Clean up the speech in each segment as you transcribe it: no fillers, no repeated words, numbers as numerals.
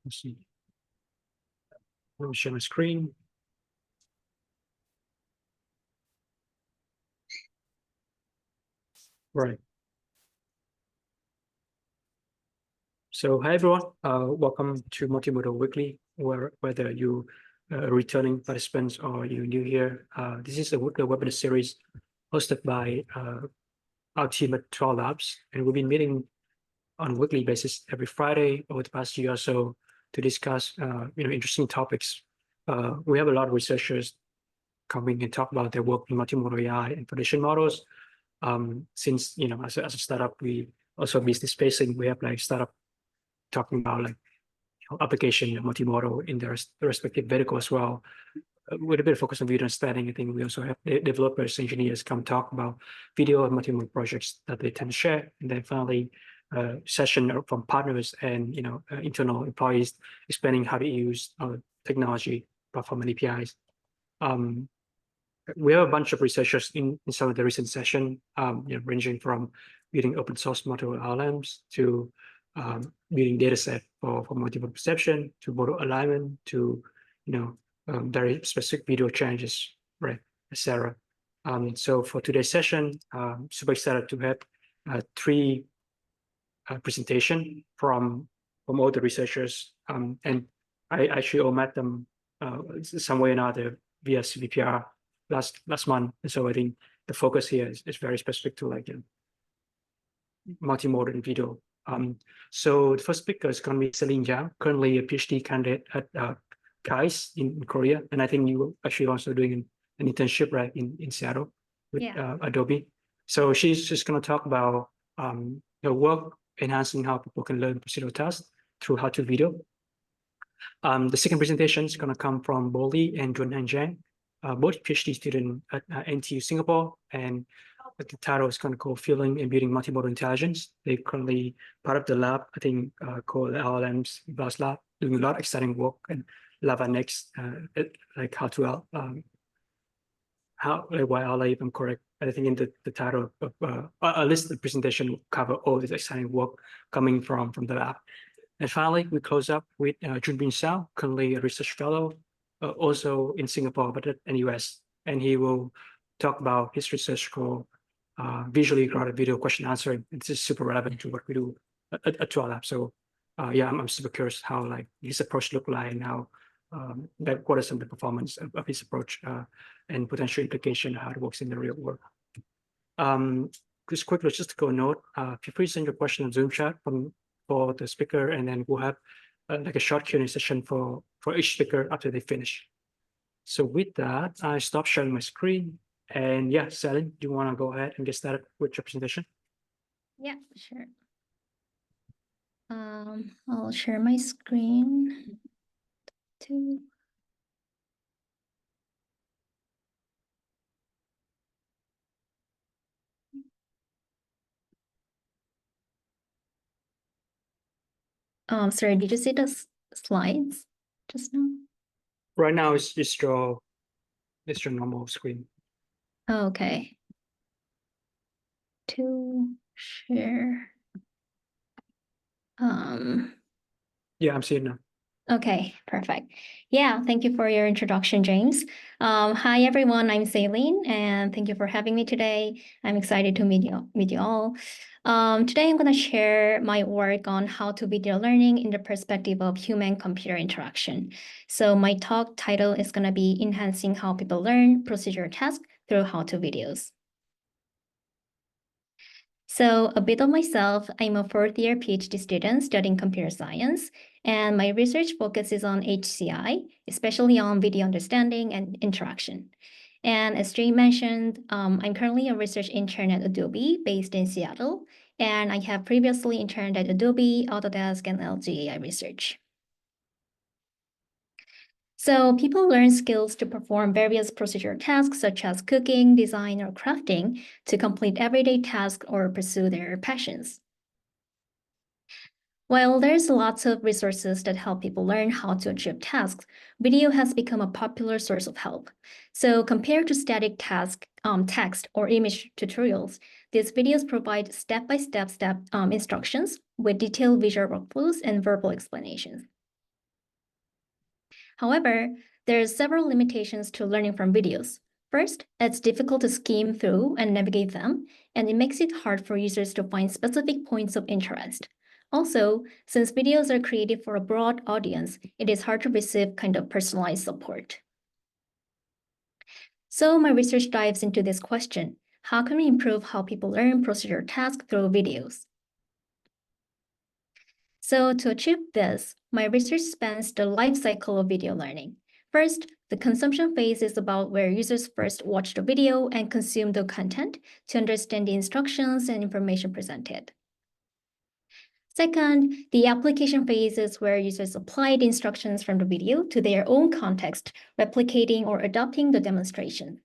Let's see. Let me share my screen. Right. So hi everyone, welcome to Multimodal Weekly, whether you returning participants or you new here. This is a weekly webinar series hosted by our team at 12 Labs, and we've been meeting on a weekly basis every Friday over the past year or so to discuss interesting topics. We have a lot of researchers coming and talk about their work in multimodal AI and foundation models. Since as a startup, we also business facing, we have like startup talking about like application of multimodal in their respective vertical as well. With a bit of focus on video understanding, I think we also have developers, engineers come talk about video and multimodal projects that they tend to share. And then finally, session from partners and internal employees explaining how to use technology, platform, and APIs. We have a bunch of researchers in some of the recent session, ranging from building open source model LMs to building data set for multiple perception to model alignment to very specific video changes, right, etc. So for today's session, super excited to have three presentation from all the researchers, and I actually all met them some way or another via CVPR last month. And so I think the focus here is very specific to like multimodal and video. So the first speaker is going to be Saelyne Yang, currently a PhD candidate at KAIST in Korea, and I think you actually also doing an internship right in Seattle with Adobe. So she's just going to talk about her work enhancing how people can learn procedural tasks through how-to video. The second presentation is going to come from Bo and Yuanhan Zhang, both PhD students at NTU Singapore, and the title is going to call Feeling and Building Multimodal Intelligence. They're currently part of the lab, I think, called LMMs-Lab, doing a lot of exciting work, and LLaVA-NeXT, like how to why LA, if I'm correct. I think in the title of at least the presentation will cover all this exciting work coming from the lab. And finally, we close up with Junbin Xiao, currently a research fellow, also in Singapore, but at NUS, and he will talk about his research called visually grounded video question answering. This is super relevant to what we do at 12 Labs. So I'm super curious how like his approach look like and how what are some of the performance of his approach and potential implication of how it works in the real world. Just quick logistical note, feel free to send your question on Zoom chat for the speaker, and then we'll have like a short Q&A session for each speaker after they finish. So with that, I stop sharing my screen. And yeah, Saelyne, do you want to go ahead and get started with your presentation? Yeah, sure. I'll share my screen too. Sorry, did you see the slides just now? Right now, it's just your normal screen. Oh, okay. To share. Yeah, I'm seeing now. Okay, perfect. Yeah, thank you for your introduction, James. Hi, everyone. I'm Saelyne, and thank you for having me today. I'm excited to meet you all. Today, I'm going to share my work on how-to video learning in the perspective of human-computer interaction. So my talk title is going to be Enhancing How People Learn Procedural Tasks Through How-to Videos. So a bit of myself, I'm a fourth-year PhD student studying computer science, and my research focuses on HCI, especially on video understanding and interaction. And as Jane mentioned, I'm currently a research intern at Adobe based in Seattle, and I have previously interned at Adobe, Autodesk, and LGAI Research. So people learn skills to perform various procedural tasks such as cooking, design, or crafting to complete everyday tasks or pursue their passions. While there's lots of resources that help people learn how to achieve tasks, video has become a popular source of help. So compared to static text or image tutorials, these videos provide step-by-step instructions with detailed visual workflows and verbal explanations. However, there are several limitations to learning from videos. First, it's difficult to skim through and navigate them, and it makes it hard for users to find specific points of interest. Also, since videos are created for a broad audience, it is hard to receive kind of personalized support. So my research dives into this question: how can we improve how people learn procedural tasks through videos? So to achieve this, my research spans the life cycle of video learning. First, the consumption phase is about where users first watch the video and consume the content to understand the instructions and information presented. Second, the application phase is where users apply the instructions from the video to their own context, replicating or adopting the demonstration.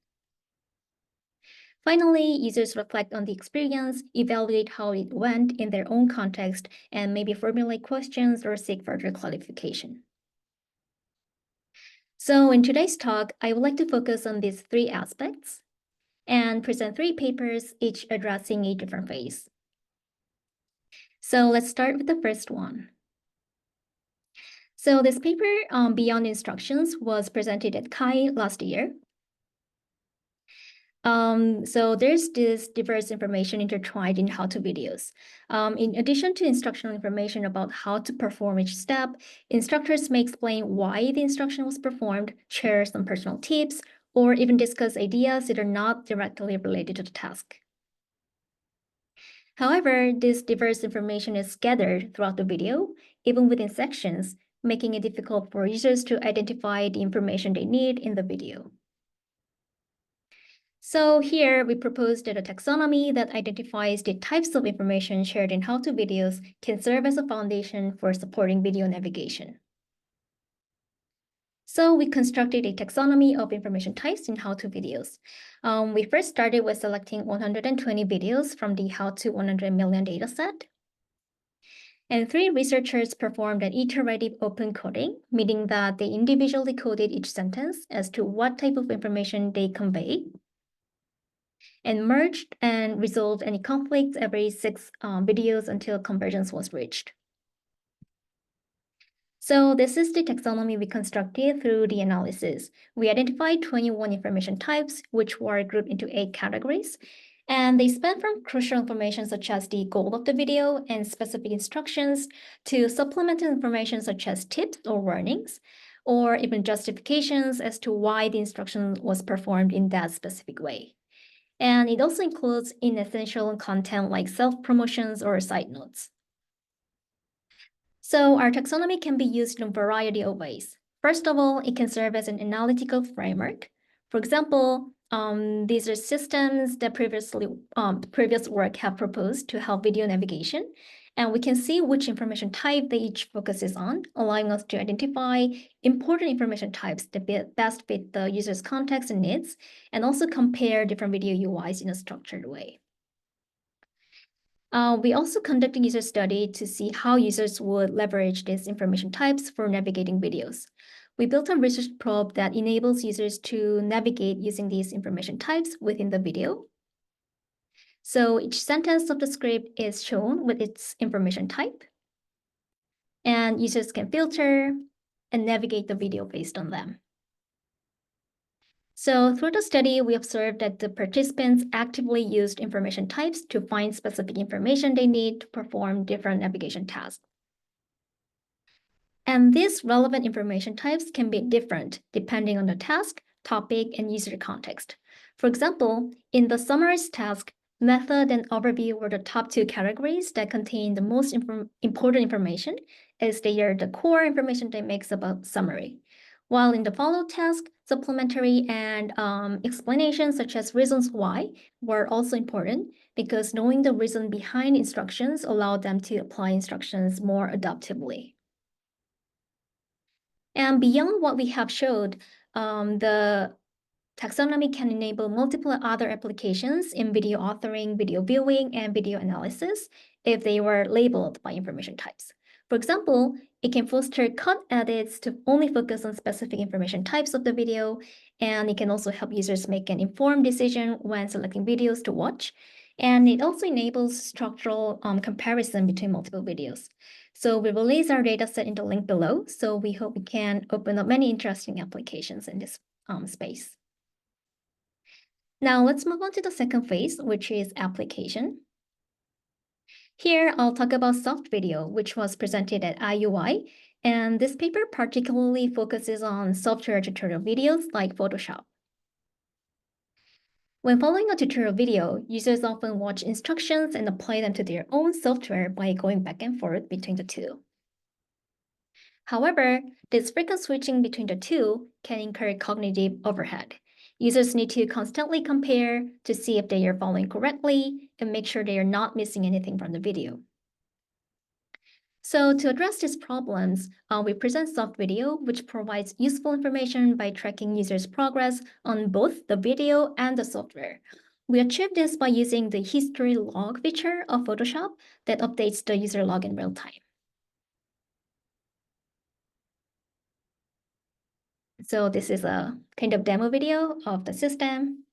Finally, users reflect on the experience, evaluate how it went in their own context, and maybe formulate questions or seek further clarification. So in today's talk, I would like to focus on these three aspects and present three papers, each addressing a different phase. So let's start with the first one. So this paper, Beyond Instructions, was presented at KAI last year. So there's this diverse information intertwined in how-to videos. In addition to instructional information about how to perform each step, instructors may explain why the instruction was performed, share some personal tips, or even discuss ideas that are not directly related to the task. However, this diverse information is scattered throughout the video, even within sections, making it difficult for users to identify the information they need in the video. So here we proposed that a taxonomy that identifies the types of information shared in how-to videos can serve as a foundation for supporting video navigation. So we constructed a taxonomy of information types in how-to videos. We first started with selecting 120 videos from the how-to 100 million dataset. And 3 researchers performed an iterative open coding, meaning that they individually coded each sentence as to what type of information they convey, and merged and resolved any conflicts every 6 videos until convergence was reached. So this is the taxonomy we constructed through the analysis. We identified 21 information types, which were grouped into 8 categories, and they span from crucial information such as the goal of the video and specific instructions to supplemental information such as tips or warnings, or even justifications as to why the instruction was performed in that specific way. And it also includes inessential content like self-promotions or side notes. So our taxonomy can be used in a variety of ways. First of all, it can serve as an analytical framework. For example, these are systems that previous work have proposed to help video navigation, and we can see which information type they each focuses on, allowing us to identify important information types that best fit the user's context and needs, and also compare different video UIs in a structured way. We also conducted user study to see how users would leverage these information types for navigating videos. We built a research probe that enables users to navigate using these information types within the video. So each sentence of the script is shown with its information type, and users can filter and navigate the video based on them. So through the study, we observed that the participants actively used information types to find specific information they need to perform different navigation tasks. And these relevant information types can be different depending on the task, topic, and user context. For example, in the summarize task, method and overview were the top 2 categories that contain the most important information, as they are the core information that makes up a summary. While in the follow task, supplementary and explanations such as reasons why were also important, because knowing the reason behind instructions allowed them to apply instructions more adaptively. And beyond what we have showed, the taxonomy can enable multiple other applications in video authoring, video viewing, and video analysis if they were labeled by information types. For example, it can foster cut edits to only focus on specific information types of the video, and it can also help users make an informed decision when selecting videos to watch. And it also enables structural comparison between multiple videos. So we release our dataset in the link below. So we hope we can open up many interesting applications in this space. Now let's move on to the second phase, which is application. Here, I'll talk about SoftVideo, which was presented at IUI. And this paper particularly focuses on software tutorial videos like Photoshop. When following a tutorial video, users often watch instructions and apply them to their own software by going back and forth between the two. However, this frequent switching between the two can incur cognitive overhead. Users need to constantly compare to see if they are following correctly and make sure they are not missing anything from the video. So to address these problems, we present SoftVideo, which provides useful information by tracking users' progress on both the video and the software. We achieve this by using the history log feature of Photoshop that updates the user log in real time. So this is a kind of demo video of the system.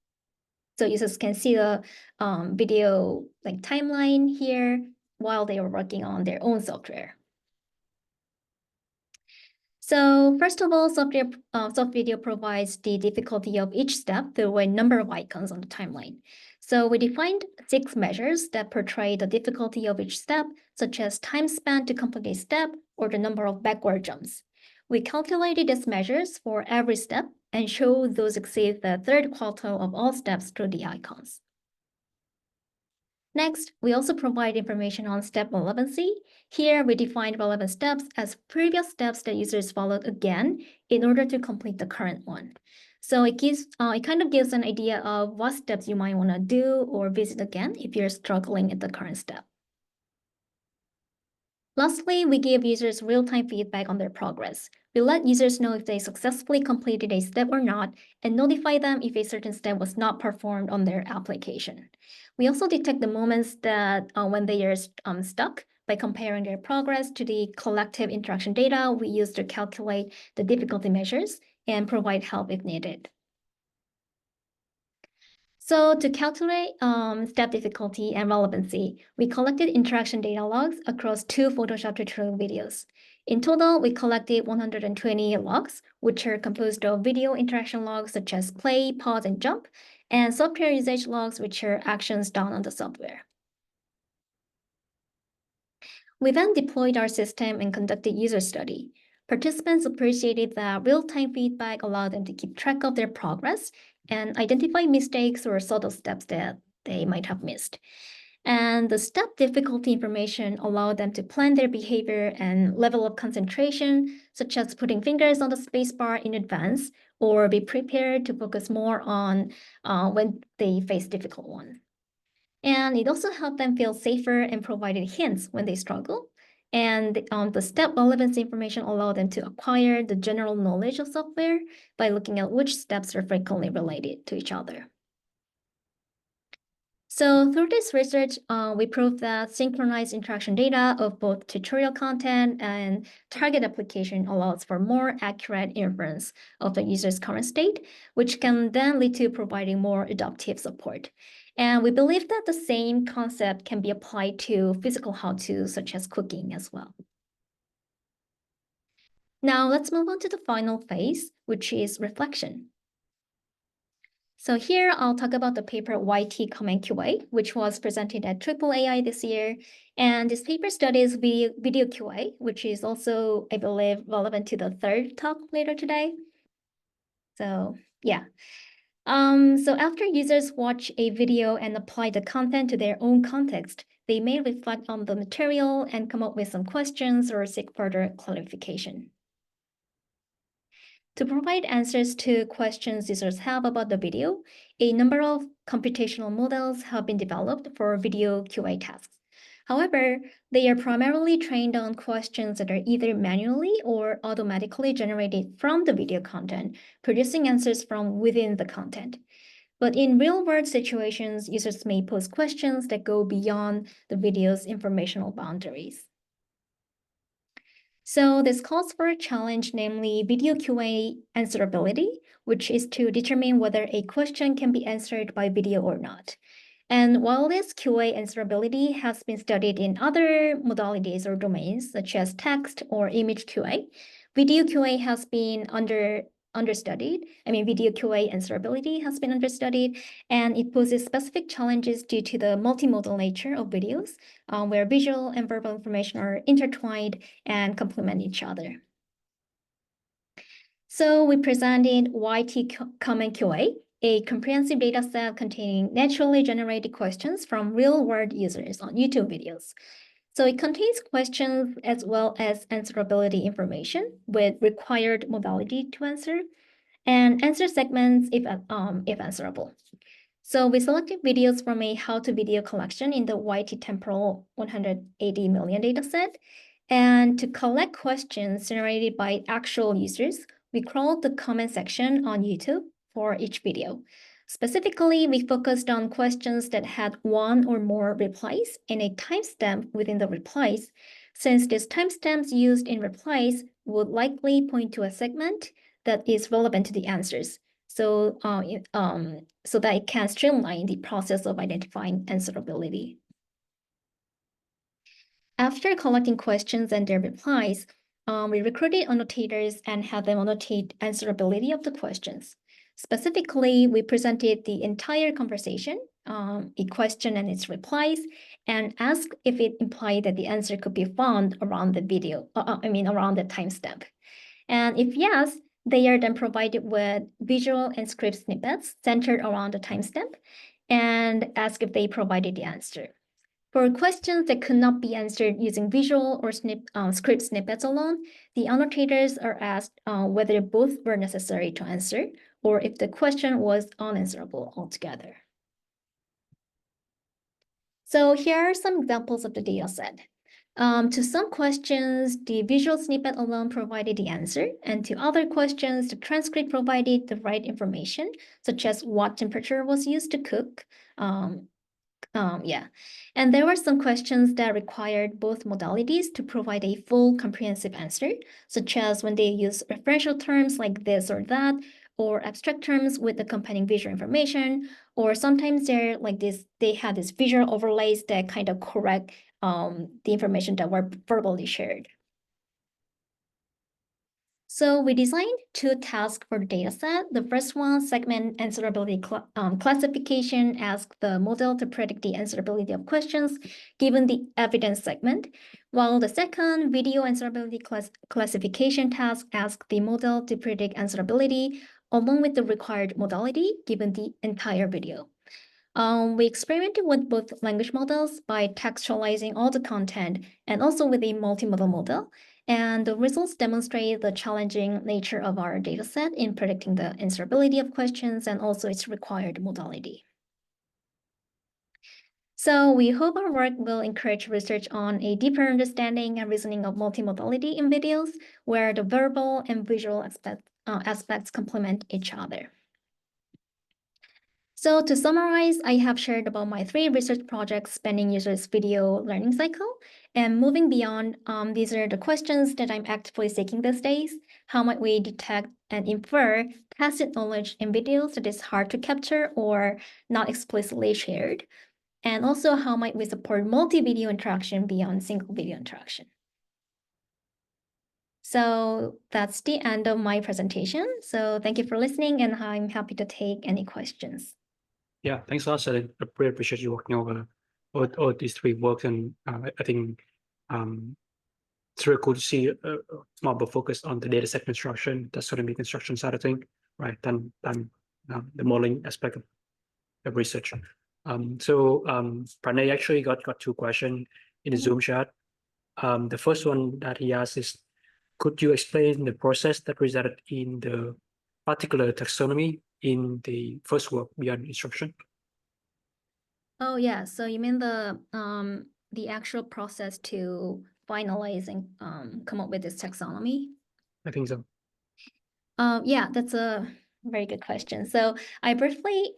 So users can see the video like timeline here while they are working on their own software. So first of all, SoftVideo provides the difficulty of each step through a number of icons on the timeline. So we defined 6 measures that portray the difficulty of each step, such as time spent to complete a step or the number of backward jumps. We calculated these measures for every step and show those exceed the third quartile of all steps through the icons. Next, we also provide information on step relevancy. Here, we define relevant steps as previous steps that users followed again in order to complete the current one. So it kind of gives an idea of what steps you might want to do or visit again if you're struggling at the current step. Lastly, we give users real-time feedback on their progress. We let users know if they successfully completed a step or not, and notify them if a certain step was not performed on their application. We also detect the moments that when they are stuck by comparing their progress to the collective interaction data we use to calculate the difficulty measures and provide help if needed. So to calculate step difficulty and relevancy, we collected interaction data logs across 2 Photoshop tutorial videos. In total, we collected 120 logs, which are composed of video interaction logs such as play, pause, and jump, and software usage logs, which are actions done on the software. We then deployed our system and conducted user study. Participants appreciated that real-time feedback allowed them to keep track of their progress and identify mistakes or subtle steps that they might have missed. And the step difficulty information allowed them to plan their behavior and level of concentration, such as putting fingers on the spacebar in advance, or be prepared to focus more on when they face difficult ones. And it also helped them feel safer and provided hints when they struggle. And the step relevance information allowed them to acquire the general knowledge of software by looking at which steps are frequently related to each other. So through this research, we proved that synchronized interaction data of both tutorial content and target application allows for more accurate inference of the user's current state, which can then lead to providing more adaptive support. And we believe that the same concept can be applied to physical how-tos such as cooking as well. Now let's move on to the final phase, which is reflection. So here I'll talk about the paper YTCommentQA, which was presented at AAAI this year. And this paper studies VideoQA, which is also, I believe, relevant to the third talk later today. So yeah. So after users watch a video and apply the content to their own context, they may reflect on the material and come up with some questions or seek further clarification. To provide answers to questions users have about the video, a number of computational models have been developed for VideoQA tasks. However, they are primarily trained on questions that are either manually or automatically generated from the video content, producing answers from within the content. But in real-world situations, users may pose questions that go beyond the video's informational boundaries. So this calls for a challenge, namely VideoQA answerability, which is to determine whether a question can be answered by video or not. And while this QA answerability has been studied in other modalities or domains, such as text or image QA, video QA has been understudied. Video QA answerability has been understudied, and it poses specific challenges due to the multimodal nature of videos, where visual and verbal information are intertwined and complement each other. So we presented YTCommentQA, a comprehensive data set containing naturally generated questions from real-world users on YouTube videos. So it contains questions as well as answerability information with required modality to answer, and answer segments if answerable. So we selected videos from a how-to video collection in the YT temporal 180 million dataset. And to collect questions generated by actual users, we crawled the comment section on YouTube for each video. Specifically, we focused on questions that had one or more replies and a timestamp within the replies, since these timestamps used in replies would likely point to a segment that is relevant to the answers, so that it can streamline the process of identifying answerability. After collecting questions and their replies, we recruited annotators and had them annotate answerability of the questions. Specifically, we presented the entire conversation, a question and its replies, and asked if it implied that the answer could be found around the video, around the timestamp. And if yes, they are then provided with visual and script snippets centered around the timestamp and asked if they provided the answer. For questions that could not be answered using visual or script snippets alone, the annotators are asked whether both were necessary to answer or if the question was unanswerable altogether. So here are some examples of the data set. To some questions, the visual snippet alone provided the answer, and to other questions, the transcript provided the right information, such as what temperature was used to cook. And there were some questions that required both modalities to provide a full comprehensive answer, such as when they use referential terms like this or that, or abstract terms with accompanying visual information, or sometimes they had these visual overlays that kind of correct the information that were verbally shared. So we designed two tasks for the dataset. The first one, segment answerability classification, asks the model to predict the answerability of questions given the evidence segment, while the second, video answerability classification task, asks the model to predict answerability along with the required modality given the entire video. We experimented with both language models by textualizing all the content and also with a multimodal model. And the results demonstrate the challenging nature of our dataset in predicting the answerability of questions and also its required modality. So we hope our work will encourage research on a deeper understanding and reasoning of multimodality in videos, where the verbal and visual aspects complement each other. So to summarize, I have shared about my 3 research projects spanning users' video learning cycle. And moving beyond, these are the questions that I'm actively seeking these days. How might we detect and infer tacit knowledge in videos that is hard to capture or not explicitly shared? And also, how might we support multi-video interaction beyond single video interaction? So that's the end of my presentation. So thank you for listening, and I'm happy to take any questions. Yeah, thanks a lot, Saelyne. I really appreciate you working over all these 3 works, and I think it's really cool to see more focus on the data set construction, the taxonomy construction side of things, right? Than the modeling aspect of research. Pranay actually got 2 questions in the Zoom chat. The first one that he asked is, could you explain the process that resulted in the particular taxonomy in the first work beyond instruction? Oh yeah, so you mean the actual process to finalize and come up with this taxonomy? I think so. Yeah, that's a very good question. So I briefly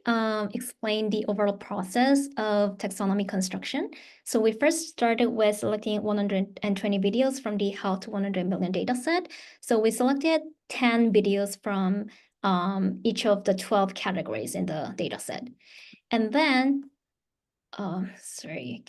explained the overall process of taxonomy construction. So we first started with selecting 120 videos from the How to 100 Million dataset. So we selected 10 videos from each of the 12 categories in the dataset. And then sorry.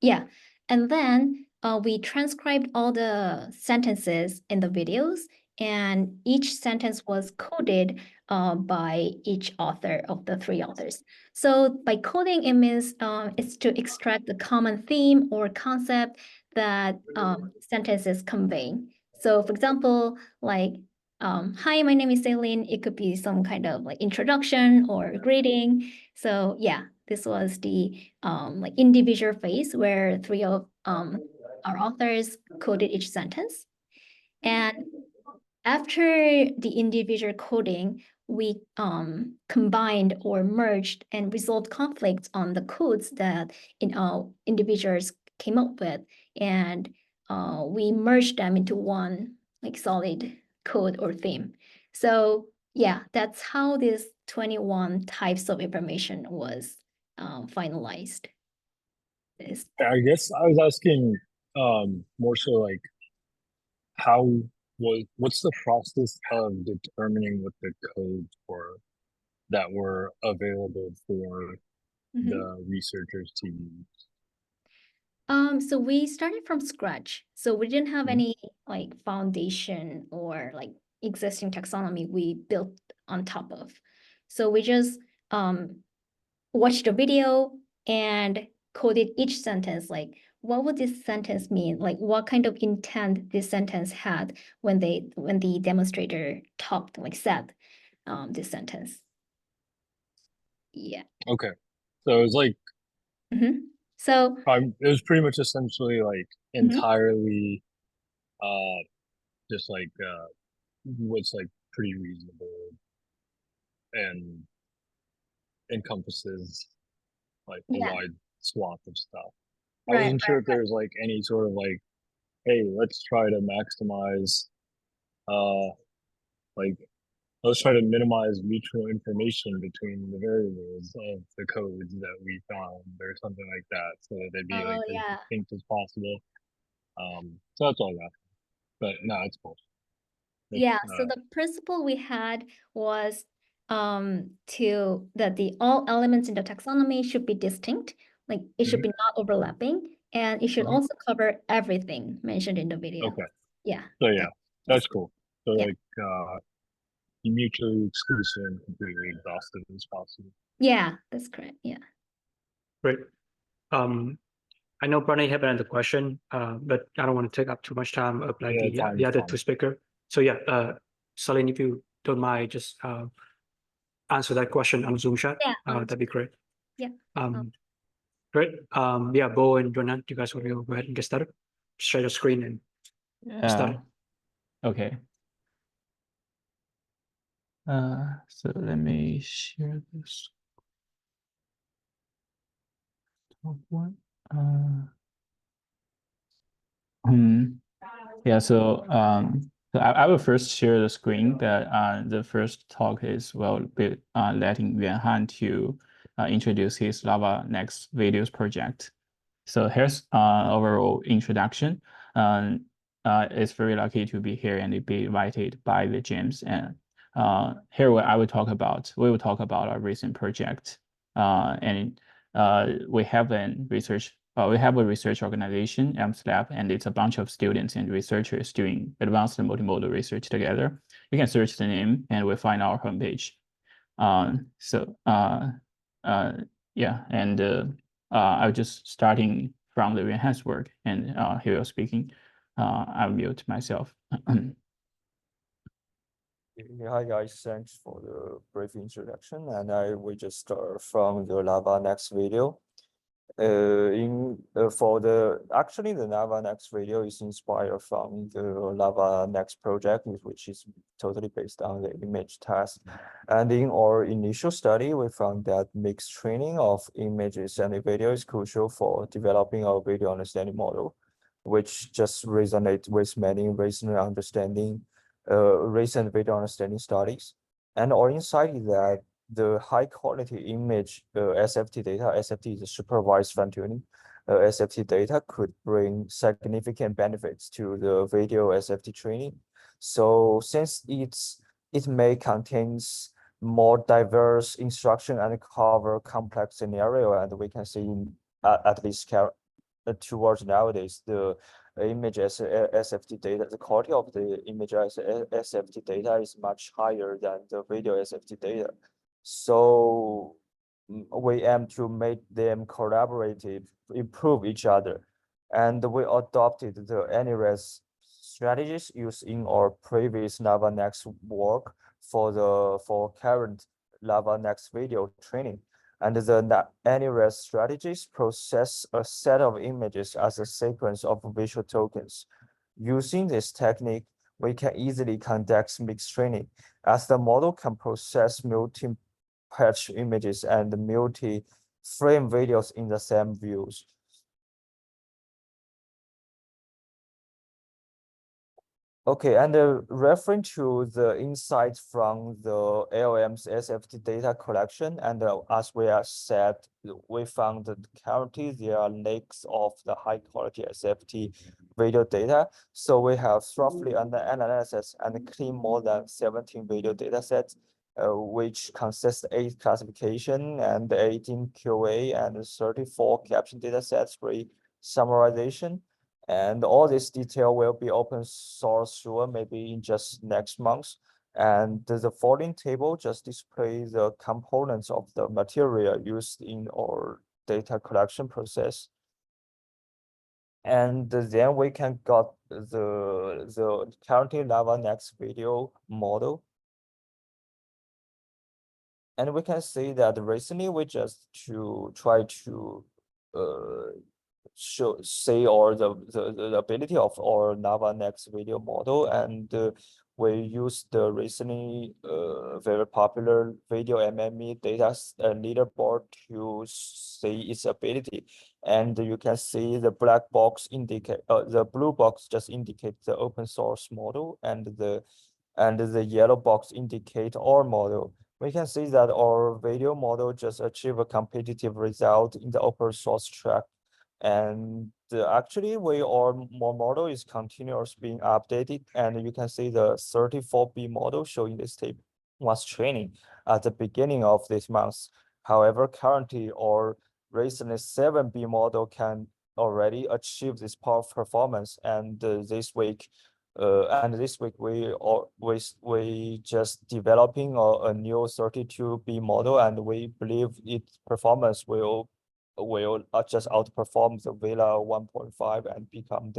Yeah, and then we transcribed all the sentences in the videos, and each sentence was coded by each author of the 3 authors. So by coding, it means it's to extract the common theme or concept that sentence is conveying. So for example, like, hi, my name is Saelyne. It could be some kind of like introduction or greeting. So yeah, this was the like individual phase where 3 of our authors coded each sentence. And after the individual coding, we combined or merged and resolved conflicts on the codes that individuals came up with, and we merged them into one like solid code or theme. So yeah, that's how this 21 types of information was finalized. I guess I was asking more so like what's the process of determining what the codes were that were available for the researchers to use? So we started from scratch. So we didn't have any like foundation or like existing taxonomy we built on top of. So we just watched the video and coded each sentence, like what would this sentence mean? Like what kind of intent this sentence had when the demonstrator talked, like said this sentence. Yeah. Okay. So it was like So it was pretty much essentially like entirely just like what's like pretty reasonable and encompasses like a wide swath of stuff. I wasn't sure if there was like any sort of like, hey, let's try to maximize like let's try to minimize mutual information between the variables of the codes that we found or something like that, so that they'd be like as distinct as possible. So that's all that. But no, it's cool. So the principle we had was that the all elements in the taxonomy should be distinct, like it should be not overlapping, and it should also cover everything mentioned in the video. Okay. Yeah. So yeah, that's cool. So like mutually exclusive and completely exhaustive as possible. Yeah, that's correct. Yeah. Great. I know Bernie have another question, but I don't want to take up too much time of like the other 2 speakers. So yeah, Saelyne, if you don't mind, just answer that question on Zoom chat. That'd be great. Yeah. Great. Yeah, Bo and Yuanhan, do you guys want to go ahead and get started? Share your screen and start. Okay. So let me share this. Top one. Yeah, so I will first share the screen, but the first talk is letting Yuanhan to introduce his LLaVA-NeXT videos project. So here's overall introduction. It's very lucky to be here and be invited by the James. And here we will talk about our recent project. And we have a research organization, LMMs-Lab, and it's a bunch of students and researchers doing advanced multimodal research together. You can search the name and we'll find our homepage. Yeah, and I'm just starting from the Yuanhan's work, and he was speaking. I'll mute myself. Hi guys, thanks for the brief introduction, and I will just start from the LLaVA-NeXT video. Actually the LLaVA-NeXT video is inspired from the LLaVA-NeXT project, which is totally based on the image task. And in our initial study, we found that mixed training of images and video is crucial for developing our video understanding model, which just resonates with many recent video understanding studies. And our insight is that the high quality image SFT data, SFT is a supervised fine tuning, SFT data could bring significant benefits to the video SFT training. So since it may contains more diverse instruction and cover complex scenario. And we can see at least towards nowadays, the image as SFT data, the quality of the image as SFT data is much higher than the video SFT data. So we aim to make them collaborative, improve each other. And we adopted the NERES strategies used in our previous LLaVA-NeXT work for current LLaVA-NeXT video training. And the NERES strategies process a set of images as a sequence of visual tokens. Using this technique, we can easily conduct mixed training, as the model can process multi-patch images and multi-frame videos in the same views. Okay, and referring to the insights from the LMs SFT data collection, and as we have said, we found that currently there are lakes of the high quality SFT video data. So we have roughly under analysis and clean more than 17 video data sets, which consist 8 classification and 18 QA and 34 caption data sets for summarization. And all this detail will be open source soon, maybe in just next month. And the following table just displays the components of the material used in our data collection process. And then we can get the currently LLaVA-NeXT video model. And we can see that recently we just try to say or the ability of our LLaVA-NeXT video model, and we use the recently very popular video MME data leaderboard to see its ability. And you can see the black box indicate the blue box just indicates the open source model, and the yellow box indicate our model. We can see that our video model just achieved a competitive result in the open source track. And actually, our model is continuously being updated, and you can see the 34B model showing this table was training at the beginning of this month. However, currently our recently 7B model can already achieve this performance, and this week we just developing a new 32B model, and we believe its performance will just outperform the Vela 1.5 and become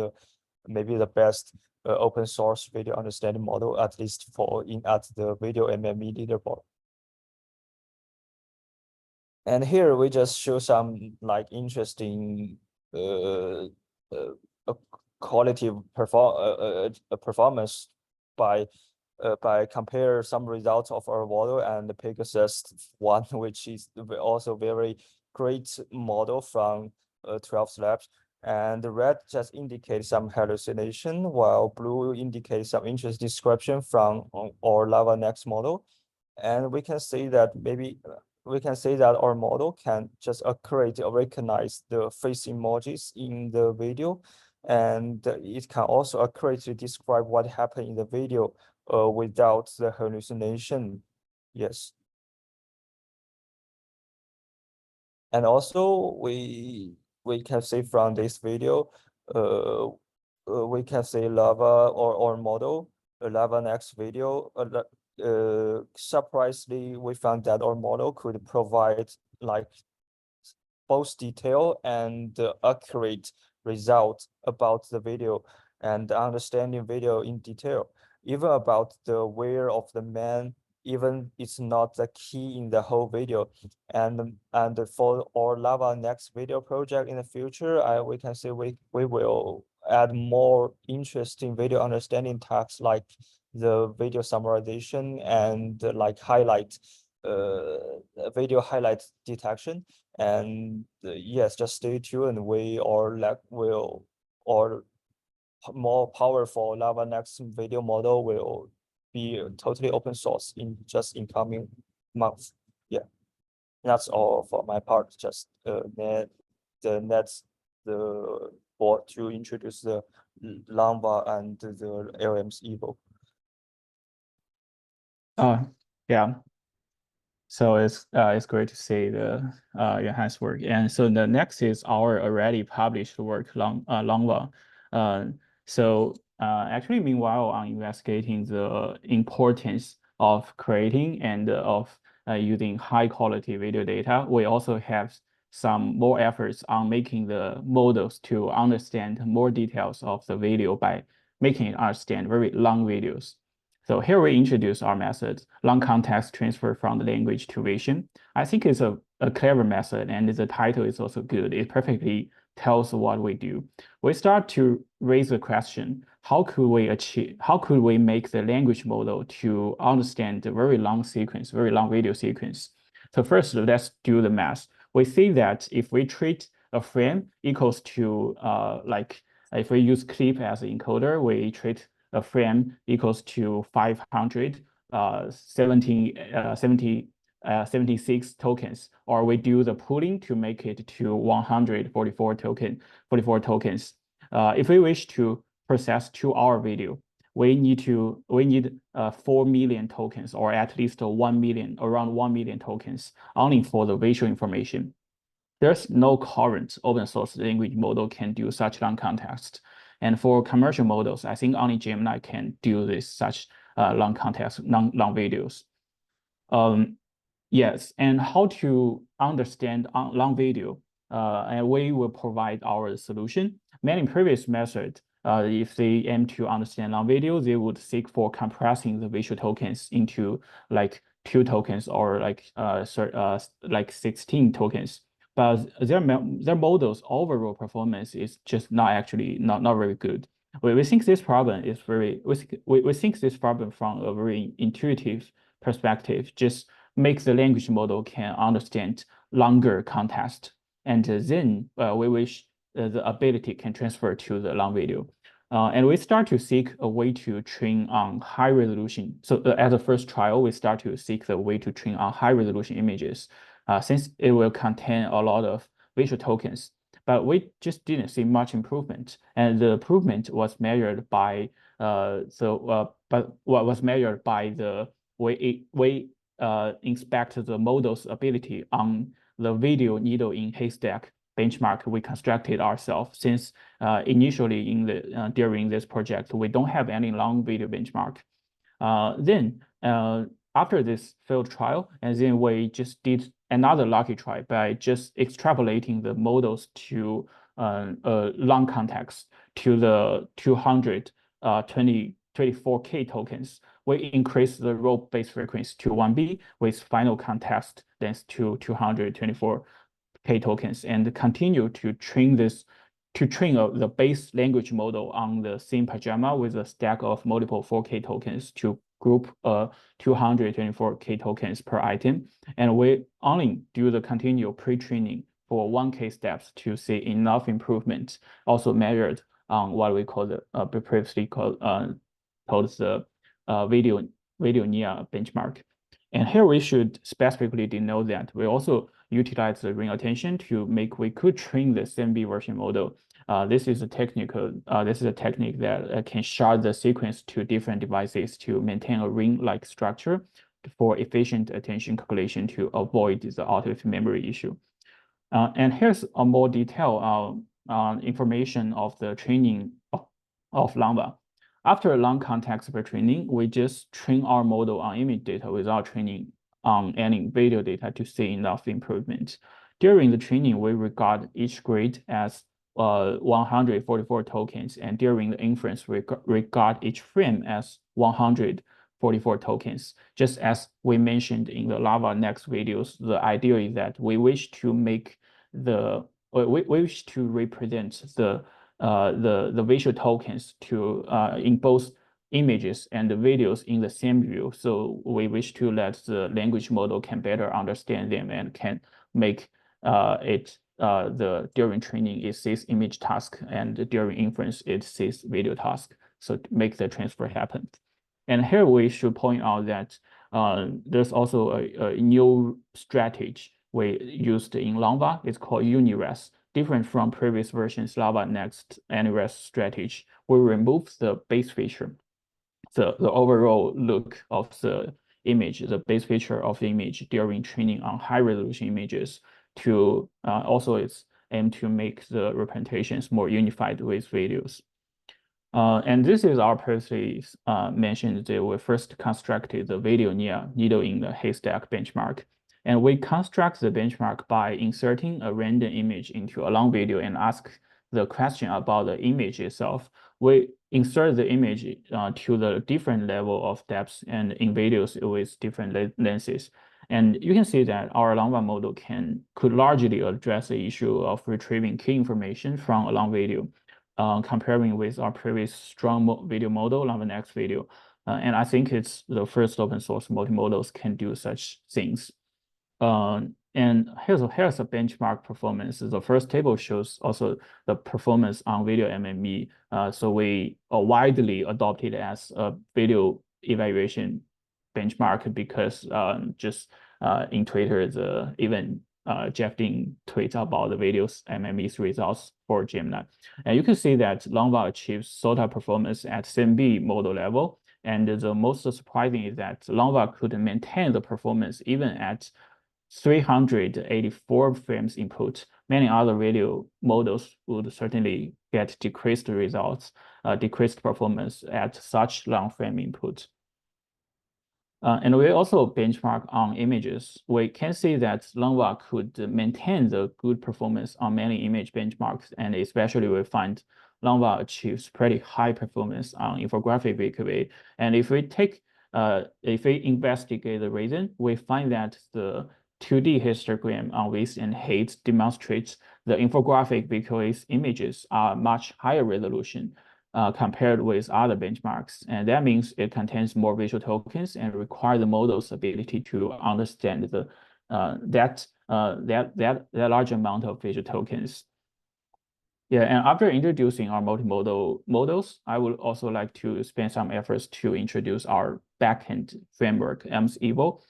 maybe the best open source video understanding model, at least at the video MME leaderboard. And here we just show some like interesting qualitative performance by compare some results of our model and the Pegasus 1, which is also very great model from 12 Labs. And the red just indicates some hallucination, while blue indicates some interesting description from our LLaVA-NeXT model. And we can say that our model can just accurately recognize the face emojis in the video, and it can also accurately describe what happened in the video without the hallucination. Yes. And also we can see from this video, we can see LLaVA or model, LLaVA-NeXT video. Surprisingly, we found that our model could provide like both detail and accurate results about the video and understanding video in detail, even about the wear of the man, even it's not the key in the whole video. And for our LLaVA-NeXT video project in the future, we can say we will add more interesting video understanding tasks like the video summarization and like video highlight detection. And yes, just stay tuned. More powerful LLaVA-NeXT video model will be totally open source in coming months. Yeah, that's all for my part. Just the board to introduce the LongVA and the LMMs-Eval. Yeah. So it's great to see the Yuanhan's work. And so the next is our already published work, LongVA. Actually, meanwhile, on investigating the importance of creating and of using high quality video data, we also have some more efforts on making the models to understand more details of the video by making it understand very long videos. So here we introduce our method, long context transfer from the language to vision. I think it's a clever method, and the title is also good. It perfectly tells what we do. We start to raise the question, how could we make the language model to understand the very long video sequence? So first, let's do the math. We see that if we treat a frame equals to if we use clip as an encoder, we treat a frame equals to 576 tokens, or we do the pooling to make it to 144 tokens. If we wish to process 2-hour video, we need 4 million tokens, or at least around 1 million tokens only for the visual information. There's no current open source language model can do such long context. And for commercial models, I think only Gemini can do such long context, long videos. Yes, and how to understand long video, and we will provide our solution. Many previous methods, if they aim to understand long video, they would seek for compressing the visual tokens into like 2 tokens or like 16 tokens. But their models' overall performance is just not very good. We think this problem is we think this problem from a very intuitive perspective. Just make the language model can understand longer context, and then we wish the ability can transfer to the long video. And we start to seek a way to train on high resolution. So as a first trial, we start to seek the way to train on high resolution images, since it will contain a lot of visual tokens. But we just didn't see much improvement, and the improvement was measured by we inspect the model's ability on the video needle in haystack benchmark we constructed ourselves, since initially during this project we don't have any long video benchmark. Then after this failed trial, and then we just did another lucky try by just extrapolating the models to long context to the 224K tokens. We increase the row base frequency to 1B with final context length to 224K tokens, and continue to train the base language model on the same pajama with a stack of multiple 4K tokens to group 224K tokens per item. And we only do the continual pre-training for 1K steps to see enough improvement, also measured on what we call the previously called the VideoQA benchmark. And here we should specifically denote that we also utilize the ring attention to we could train the SMB version model. This is a technique that can shard the sequence to different devices to maintain a ring-like structure for efficient attention calculation to avoid the out-of memory issue. And here's a more detailed information of the training of LongVA. After a long context pre-training, we just train our model on image data without training on any video data to see enough improvement. During the training, we regard each grid as 144 tokens, and during the inference, we regard each frame as 144 tokens. Just as we mentioned in the LLaVA-NeXT videos, the idea is that we wish to represent the visual tokens in both images and the videos in the same view. So we wish to let the language model can better understand them and can make during training it sees image task, and during inference it sees video task. So to make the transfer happen. And here we should point out that there's also a new strategy we used in LongVA. It's called UniRes. Different from previous versions LLaVA-NeXT AnyRes strategy, we remove the base feature, the overall look of the image, the base feature of the image during training on high resolution images to also it's aimed to make the representations more unified with videos. And this is our previously mentioned that we first constructed the video needle in the haystack benchmark. And we construct the benchmark by inserting a random image into a long video and ask the question about the image itself. We insert the image to the different level of depth and in videos with different lenses. And you can see that our LongVA model could largely address the issue of retrieving key information from a long video, comparing with our previous strong video model, LLaVA-NeXT video. And I think it's the first open source multimodals can do such things. And here's a benchmark performance. The first table shows also the performance on video MME. So we widely adopted as a video evaluation benchmark because just in Twitter, even Jeff Dean tweets about the video's MME's results for Gemini. And you can see that LongVA achieves SoTA performance at CMB model level. And the most surprising is that LongVA could maintain the performance even at 384 frames input. Many other video models would certainly get decreased results, decreased performance at such long frame input. And we also benchmark on images. We can see that LongVA could maintain the good performance on many image benchmarks, and especially we find LongVA achieves pretty high performance on infographic VQA. And if we investigate the reason, we find that the 2D histogram on width and height demonstrates the infographic VQA's images are much higher resolution compared with other benchmarks. And that means it contains more visual tokens and require the model's ability to understand that large amount of visual tokens. Yeah, and after introducing our multimodal models, I would also like to spend some efforts to introduce our backend framework, LMMs-Eval,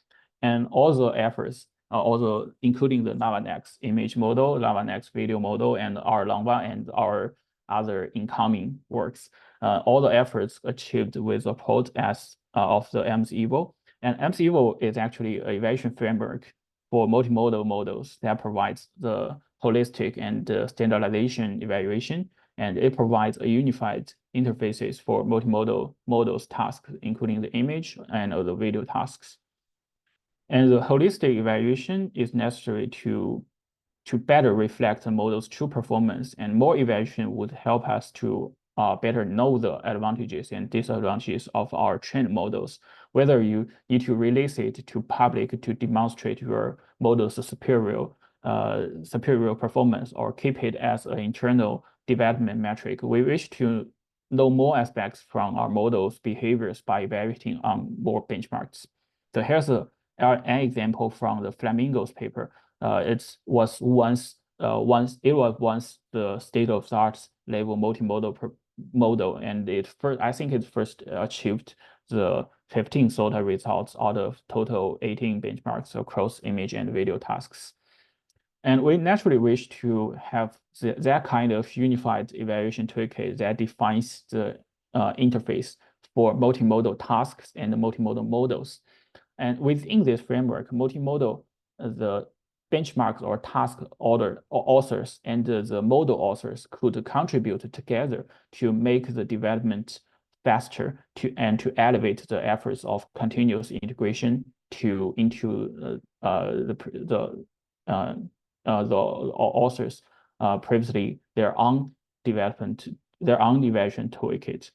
and all the efforts, also including the LLaVA-NeXT image model, LLaVA-NeXT video model, and our LongVA and our other incoming works. All the efforts achieved with the support of the LMMs-Eval. And LMMs-Eval is actually an evaluation framework for multimodal models that provides the holistic and standardization evaluation, and it provides a unified interfaces for multimodal models tasks, including the image and the video tasks. And the holistic evaluation is necessary to better reflect the model's true performance, and more evaluation would help us to better know the advantages and disadvantages of our trained models, whether you need to release it to public to demonstrate your model's superior performance or keep it as an internal development metric. We wish to know more aspects from our model's behaviors by evaluating on more benchmarks. So here's an example from the Flamingo's paper. It was once the state-of-the-art level multimodal model, and I think it first achieved the 15 SoTA results out of total 18 benchmarks across image and video tasks. And we naturally wish to have that kind of unified evaluation toolkit that defines the interface for multimodal tasks and multimodal models. And within this framework, multimodal, the benchmarks or task authors and the model authors could contribute together to make the development faster and to elevate the efforts of continuous integration into the authors previously their own evaluation toolkit.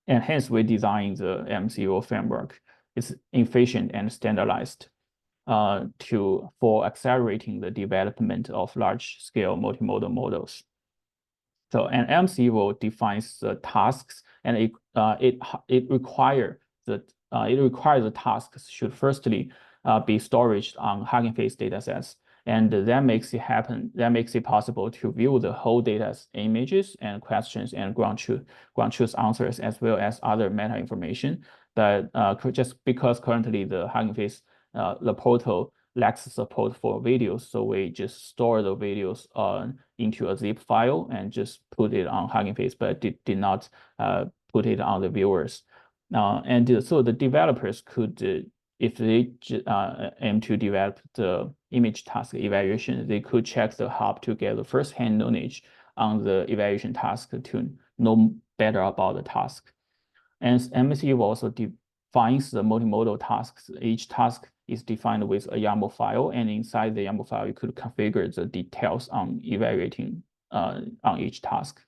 And hence we designed the LMMs-Eval framework. It's efficient and standardized for accelerating the development of large-scale multimodal models. So an LMMs-Eval defines the tasks, and it requires the tasks should firstly be stored on Hugging Face datasets, and that makes it happen. That makes it possible to view the whole data's images and questions and ground truth answers, as well as other meta information. But just because currently the Hugging Face the portal lacks support for videos, so we just store the videos into a zip file and just put it on Hugging Face, but did not put it on the viewers. And so the developers could if they aim to develop the image task evaluation, they could check the hub to get the first-hand knowledge on the evaluation task to know better about the task. And LMMs-Eval also defines the multimodal tasks. Each task is defined with a YAML file, and inside the YAML file, you could configure the details on evaluating on each task.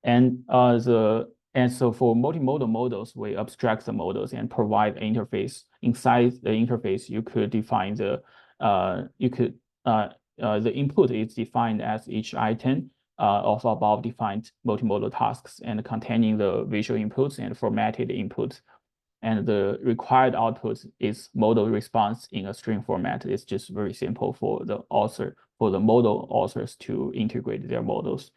And so for multimodal models, we abstract the models and provide an interface. Inside the interface, you could define the input is defined as each item of above defined multimodal tasks and containing the visual inputs and formatted inputs. And the required output is model response in a string format. It's just very simple for the model authors to integrate their models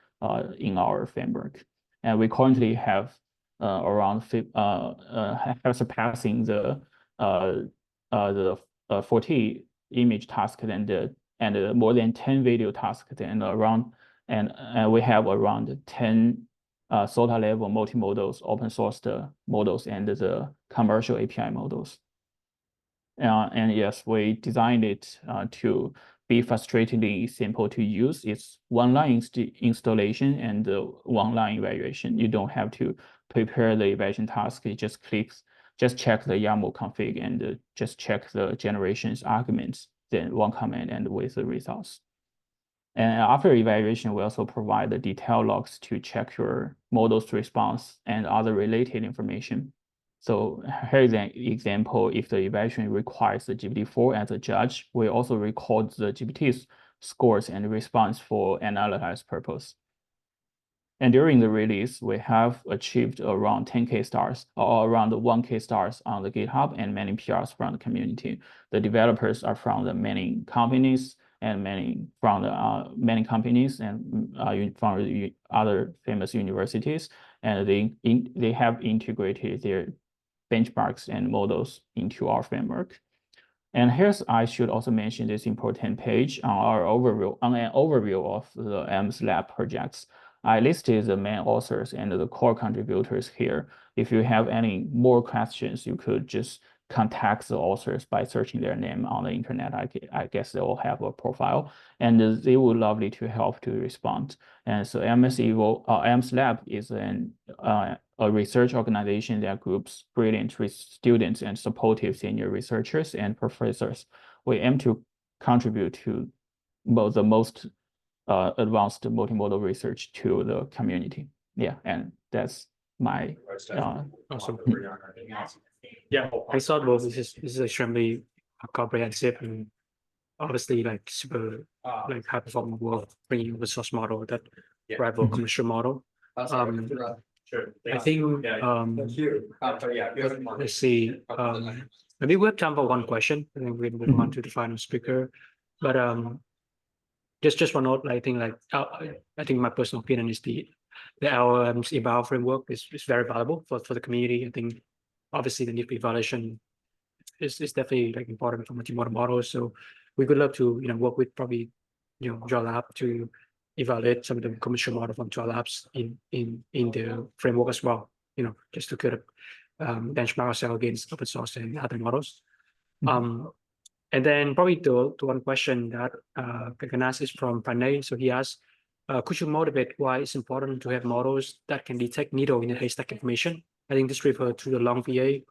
in our framework. And we currently have surpassing the 40 image tasks and more than 10 video tasks and we have around 10 SoTA level multimodals, open source models, and the commercial API models. And yes, we designed it to be frustratingly simple to use. It's one-line installation and one-line evaluation. You don't have to prepare the evaluation task. You just check the YAML config and just check the generations arguments, then one command and with the results. And after evaluation, we also provide the detail logs to check your model's response and other related information. So here's an example. If the evaluation requires the GPT-4 as a judge, we also record the GPT's scores and response for analysis purpose. And during the release, we have achieved around 10K stars or around 1K stars on the GitHub and many PRs from the community. The developers are from the many companies and from the other famous universities, and they have integrated their benchmarks and models into our framework. And here's, I should also mention this important page on an overview of the LMMs-Lab projects. I listed the main authors and the core contributors here. If you have any more questions, you could just contact the authors by searching their name on the internet. I guess they will have a profile, and they would lovely to help to respond. And so LMMs-Lab is a research organization that groups brilliant students and supportive senior researchers and professors. We aim to contribute to the most advanced multimodal research to the community. Yeah, and that's my awesome. Yeah, I thought, well, this is extremely comprehensive and obviously like super like high performing work, bringing the source model that rival commercial model. I think let's see, maybe we have time for one question, and then we'll move on to the final speaker. But just one note, I think my personal opinion is the LMMs-Eval framework is very valuable for the community. I think obviously the NIP evaluation is definitely like important for multimodal models. So we would love to work with probably JLab to evaluate some of the commercial model from JLabs in the framework as well. Just to kind of benchmark ourselves against open source and other models. And then probably the one question that I can ask is from Pranay. So he asks, could you motivate why it's important to have models that can detect needle in the haystack information? I think this refers to the LongVA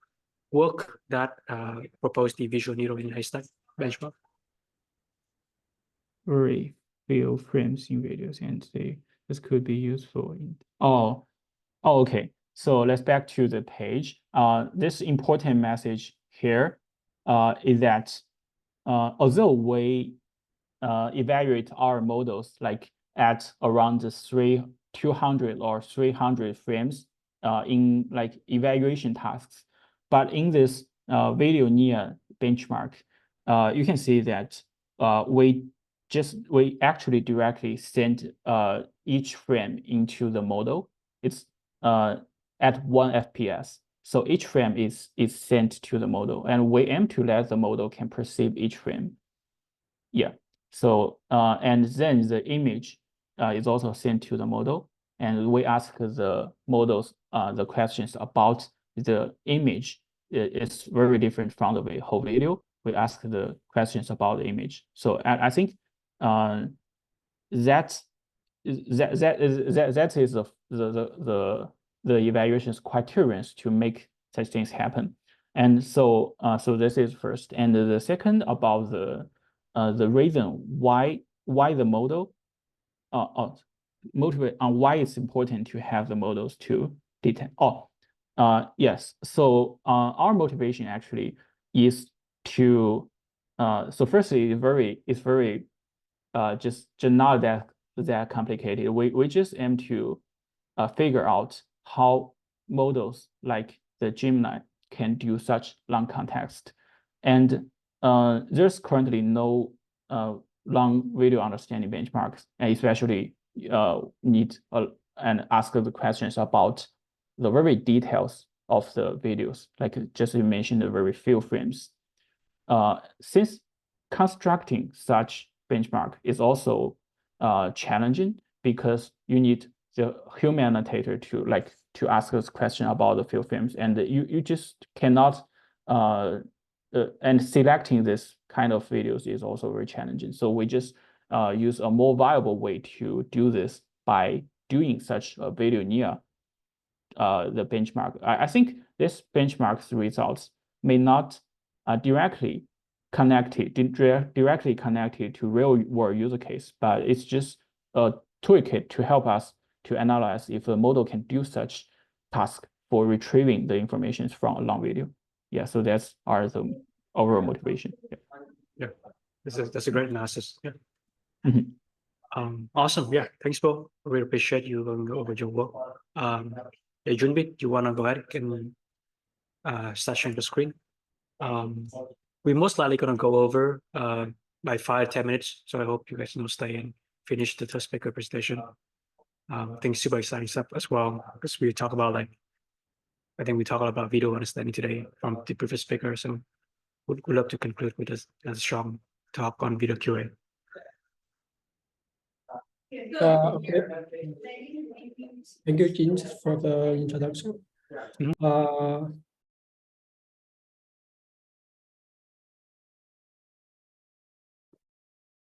work that proposed the visual needle in the haystack benchmark. Very few frames in videos, and this could be useful in. Okay. So let's back to the page. This important message here is that although we evaluate our models like at around the 200 or 300 frames in like evaluation tasks, but in this video near benchmark, you can see that we actually directly send each frame into the model. It's at 1 FPS. So each frame is sent to the model, and we aim to let the model can perceive each frame. Yeah. So and then the image is also sent to the model, and we ask the models the questions about the image it's very different from the whole video. We ask the questions about the image. So I think that is the evaluation's criterion to make such things happen. And so so this is first. And the second about the reason why the model motivate on why it's important to have the models to detect. Yes. So our motivation actually is to so firstly it's very just not that complicated. We just aim to figure out how models like the Gemini can do such long context. And there's currently no long video understanding benchmarks, and especially need and ask the questions about the very details of the videos, like just you mentioned the very few frames. Since constructing such benchmark is also challenging because you need the human annotator to ask us question about the few frames, and you just cannot and selecting this kind of videos is also very challenging. So we just use a more viable way to do this by doing such a video near the benchmark. I think this benchmark's results may not directly connected to real world use case, but it's just a toolkit to help us to analyze if the model can do such task for retrieving the information from a long video. Yeah, so that's the overall motivation. Yeah, that's a great analysis. Yeah. Mm-hmm. Awesome. Yeah, thanks, Bo. I really appreciate you going over your work. Yeah, Junbin, you wanna go ahead and start sharing the screen? We're most likely gonna go over by 5-10 minutes, so I hope you guys will stay and finish the first speaker presentation. I think super exciting stuff as well, because we talk about I think we talked about video understanding today from the previous speaker, so we'd love to conclude with a strong talk on VideoQA. Okay. Thank you, James, for the introduction.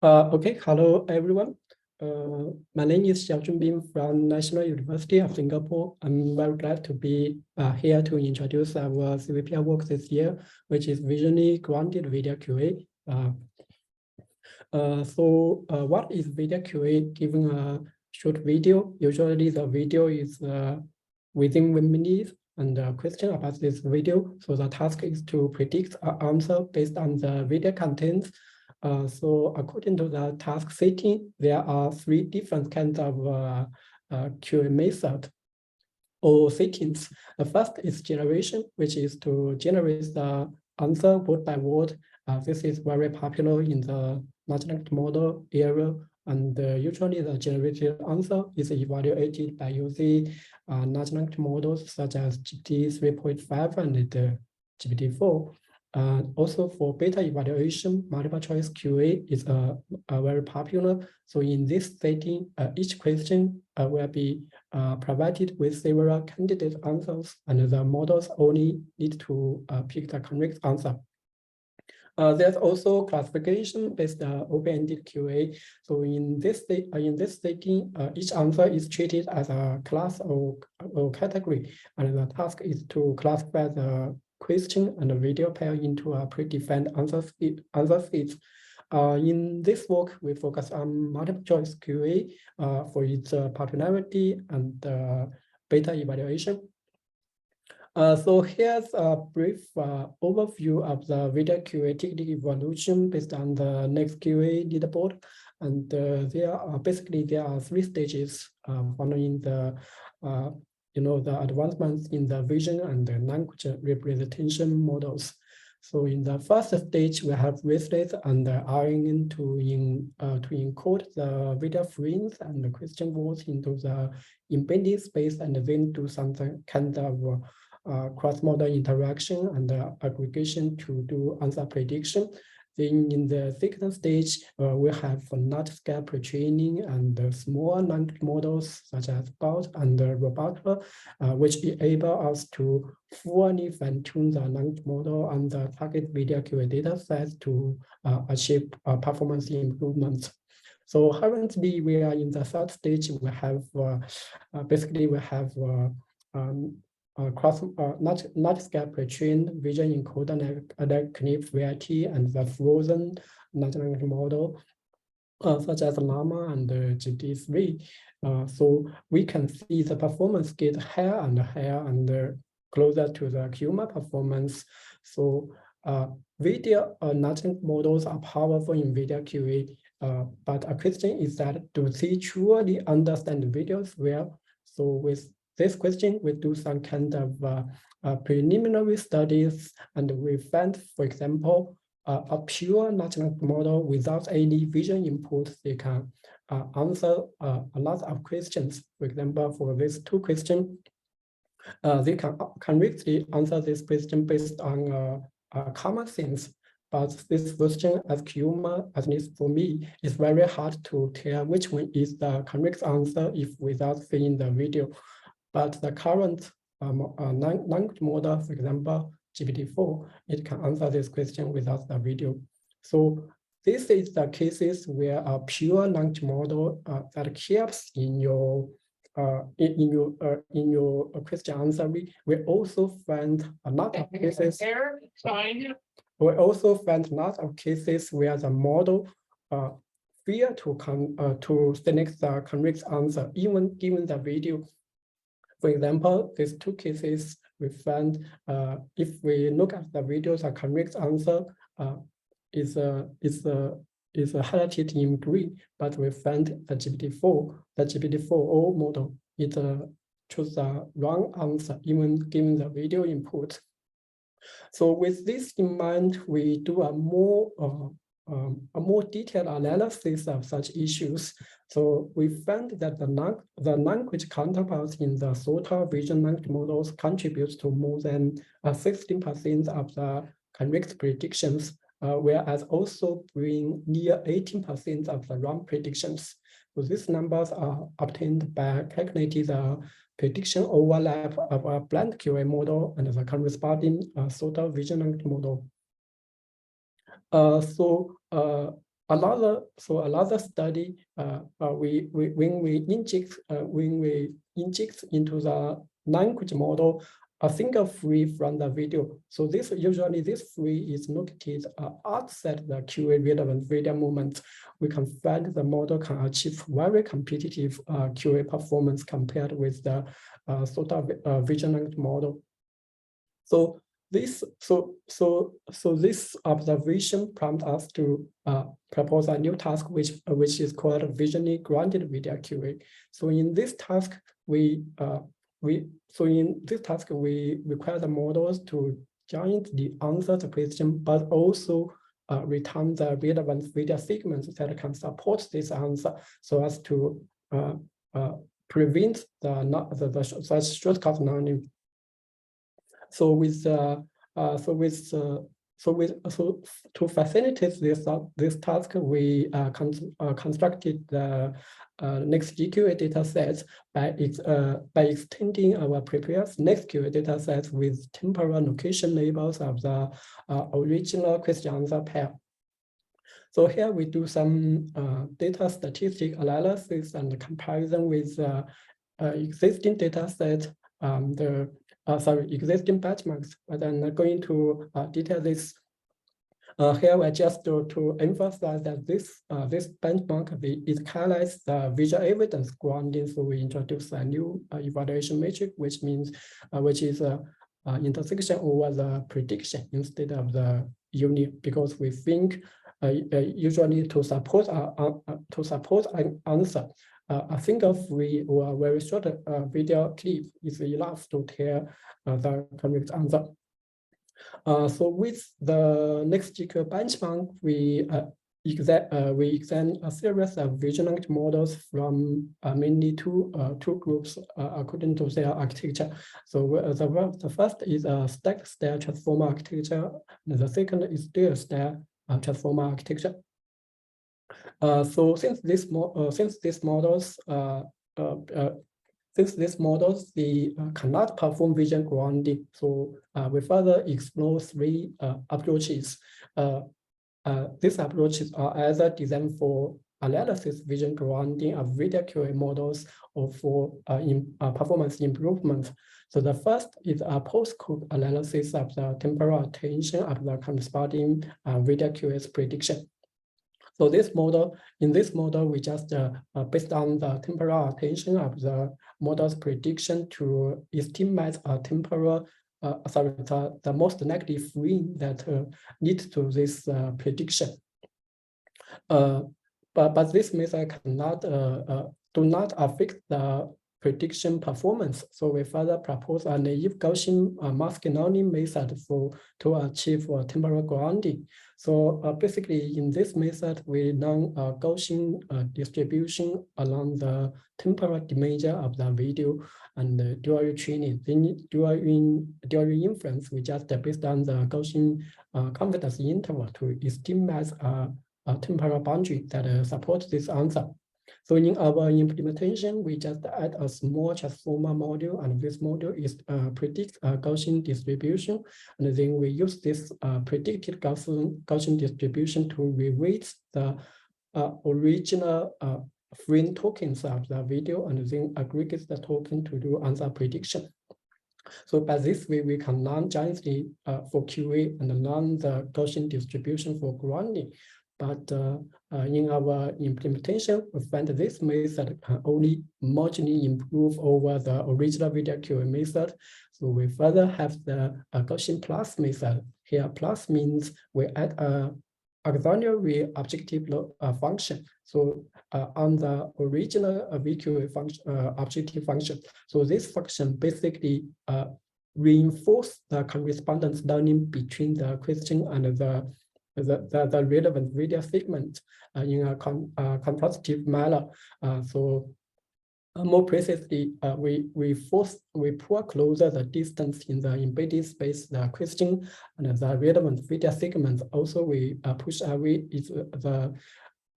Okay, hello everyone. My name is Junbin Xiao from National University of Singapore. I'm very glad to be here to introduce our CVPR work this year, which is visually grounded VideoQA. So what is VideoQA? Given a short video, usually the video is within 1 minute, and the question about this video. So the task is to predict an answer based on the video content. So according to the task setting, there are 3 different kinds of QA method or settings. The first is generation, which is to generate the answer word by word. This is very popular in the large language model area, and usually the generated answer is evaluated by using large language models such as GPT 3.5 and GPT-4. Also for beta evaluation, multiple choice QA is very popular. So in this setting, each question will be provided with several candidate answers, and the models only need to pick the correct answer. There's also classification based open-ended QA. So in this setting, each answer is treated as a class or category, and the task is to classify the question and the video pair into a predefined answer sets. In this work, we focus on multiple choice QA for its popularity and beta evaluation. So here's a brief overview of the VideoQA technical evolution based on the NExT-GQA leaderboard. And there are 3 stages following the the advancements in the vision and the language representation models. So in the first stage, we have wrestled and RNN to encode the video frames and the question words into the embedded space, and then do some kind of cross-model interaction and aggregation to do answer prediction. Then in the second stage, we have large-scale pre-training and small language models such as BOT and robot, which enable us to fully fine-tune the language model and the target VideoQA datasets to achieve performance improvements. So currently, we are in the third stage. We have basically we have large-scale pre-trained vision encoder like CNIF VIT and the frozen large language model, such as LLaMA and GPT-3. So we can see the performance get higher and closer to the human performance. So video large language models are powerful in VideoQA, but a question is that do they truly understand the videos well? So with this question, we do some kind of preliminary studies, and we found, for example, a pure large language model without any vision input, they can answer a lot of questions. For example, for these two questions, they can correctly answer this question based on common sense. But this question as human, at least for me, is very hard to tell which one is the correct answer if without seeing the video. But the current language model, for example, GPT-4, it can answer this question without the video. So this is the cases where a pure language model that helps in your question answer. We also find a lot of cases. We also find a lot of cases where the model fail to select the correct answer, even given the video. For example, these two cases we found, if we look at the videos, the correct answer is highlighted in green, but we found the GPT-4o model, it chose the wrong answer, even given the video input. So with this in mind, we do a more detailed analysis of such issues. So we found that the language counterparts in the SoTA vision language models contributes to more than 16% of the correct predictions, whereas also bring near 18% of the wrong predictions. So these numbers are obtained by calculating the prediction overlap of a blind QA model and the corresponding SoTA vision language model. Another study, when we inject into the language model a single free from the video. So this free is located outside the QA relevant video movement. We can find the model can achieve very competitive QA performance compared with the SoTA vision language model. So this observation prompts us to propose a new task, which is called visually grounded VideoQA. So in this task, we require the models to jointly answer the question, but also return the relevant video segments that can support this answer, so as to prevent such shortcut learning. So to facilitate this task, we constructed the NExT-GQA datasets by extending our previous NExT-QA datasets with temporal location labels of the original question answer pair. So here we do some data statistic analysis and comparison with existing dataset, existing benchmarks, but I'm not going to detail this. Here we just to emphasize that this benchmark it highlights the visual evidence grounding. So we introduce a new evaluation metric, which is intersection over the prediction instead of the unit, because we think usually to support an answer, a single free or very short video clip is enough to tell the correct answer. So with the NExT-GQA benchmark, we examine a series of vision language models from mainly two groups according to their architecture. So the first is a stack style transformer architecture, and the second is dual style transformer architecture. So since these models they cannot perform vision grounding, so we further explore three approaches. These approaches are either designed for analysis vision grounding of VideoQA models or for performance improvement. So the first is a post-hook analysis of the temporal attention of the corresponding VideoQA's prediction. So in this model, we just based on the temporal attention of the model's prediction to estimate a temporal, the most negative ring that leads to this prediction. But this method cannot do not affect the prediction performance. So we further propose a naive Gaussian mask learning method to achieve temporal grounding. So basically, in this method, we learn a Gaussian distribution along the temporal dimension of the video, and during training, then during inference, we just based on the Gaussian confidence interval to estimate a temporal boundary that supports this answer. So in our implementation, we just add a small transformer module, and this module is predicts a Gaussian distribution, and then we use this predicted Gaussian distribution to reweight the original frame tokens of the video, and then aggregate the token to do answer prediction. So by this way, we can learn jointly for QA and learn the Gaussian distribution for grounding. But in our implementation, we find this method can only marginally improve over the original VideoQA method. So we further have the Gaussian plus method. Here, plus means we add a auxiliary objective function. So on the original VQA function, objective function. So this function basically reinforces the correspondence learning between the question and the relevant video segment in a contrastive manner. So more precisely, we pull closer the distance in the embedded space, the question and the relevant video segment. Also, we push away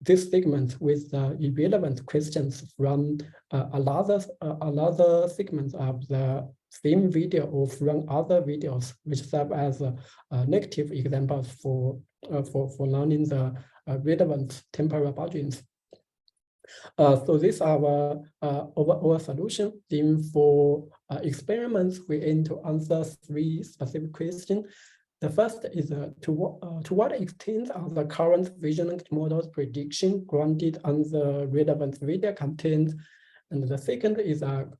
this segment with the irrelevant questions from another segment of the same video or from other videos, which serve as negative examples for learning the relevant temporal boundaries. So this is our overall solution. Then for experiments, we aim to answer three specific questions. The first is to what extent are the current vision-linked models prediction grounded on the relevant video content? And the second is an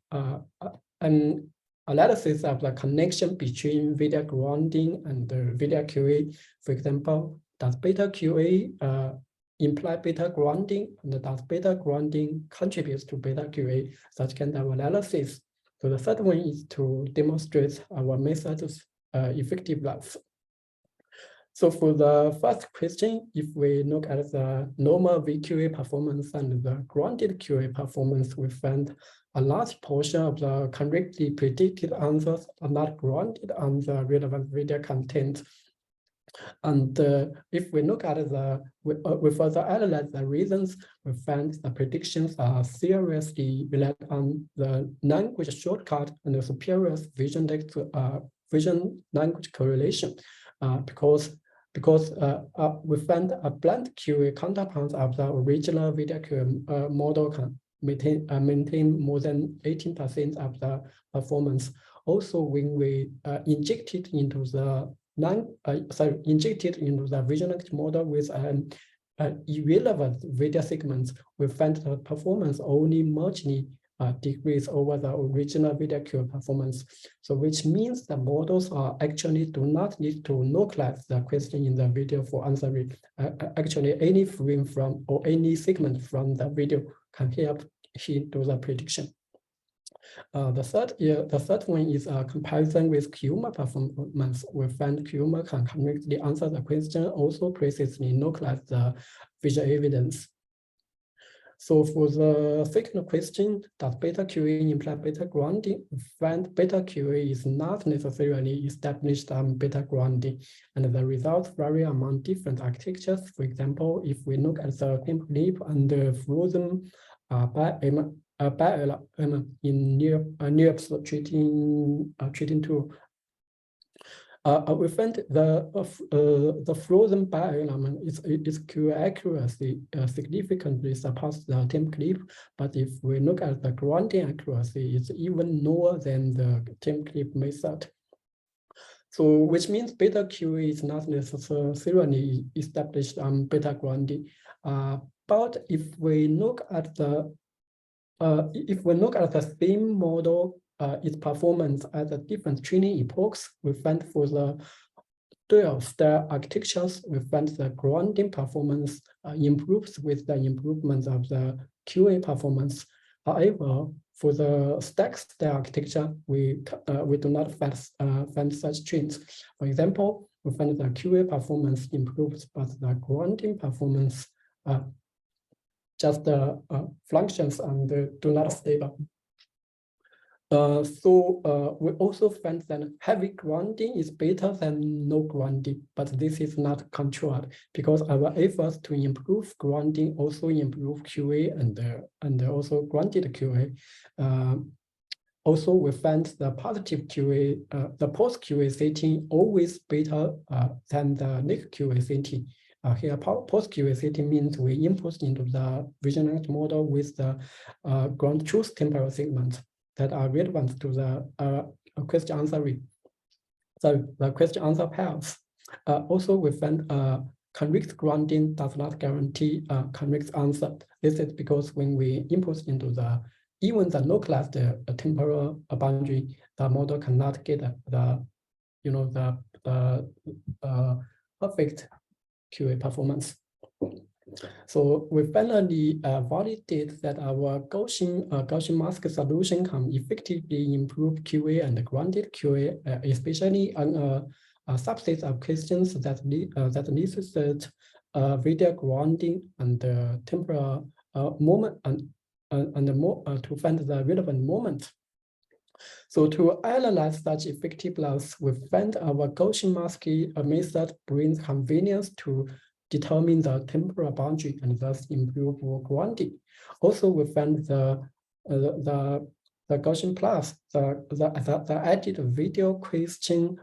analysis of the connection between video grounding and the VideoQA. For example, does beta QA imply beta grounding, and does beta grounding contribute to beta QA? Such kind of analysis. So the third one is to demonstrate our method's effectiveness. So for the first question, if we look at the normal VQA performance and the grounded QA performance, we find a large portion of the correctly predicted answers are not grounded on the relevant video content. And if we look at we further analyze the reasons, we find the predictions are seriously relied on the language shortcut and the superior vision language correlation, because we find a blunt QA counterpart of the original VideoQA model can maintain more than 18% of the performance. Also, when we injected into the vision-linked model with an irrelevant video segments, we find the performance only marginally decrease over the original VideoQA performance. So which means the models are actually do not need to localize the question in the video for answering. Actually, any frame from or any segment from the video can help do the prediction. The third one is a comparison with QMA performance. We find QMA can correctly answer the question, also precisely localize the visual evidence. So for the second question, does beta QA imply beta grounding? When beta QA is not necessarily established on beta grounding, and the results vary among different architectures. For example, if we look at the template and the frozen by LLM in NUS treating tool. We find the frozen by element is QA accuracy significantly surpass the template, but if we look at the grounding accuracy, it's even lower than the template method. So which means beta QA is not necessarily established on beta grounding. But if we look at the same model, its performance at the different training epochs, we find for the dual-style architectures, we find the grounding performance improves with the improvement of the QA performance. However, for the stack-style architecture, we do not find such trends. For example, we find the QA performance improves, but the grounding performance just functions and do not stable. So we also find that heavy grounding is better than no grounding, but this is not controlled because our efforts to improve grounding also improve QA and also grounded QA. Also, we find the positive QA, the post QA setting always better than the next QA setting. Here, post QA setting means we input into the vision language model with the ground truth temporal segments that are relevant to the question answering. So the question answer pairs. Also, we find correct grounding does not guarantee correct answer. This is because when we input into the even the localized temporal boundary, the model cannot get the perfect QA performance. So we finally validate that our Gaussian mask solution can effectively improve QA and grounded QA, especially on a subset of questions that necessitate video grounding and temporal moment and more to find the relevant moment. So to analyze such effectiveness, we find our Gaussian mask method brings convenience to determine the temporal boundary and thus improve grounding. Also, we find the Gaussian plus, the added video question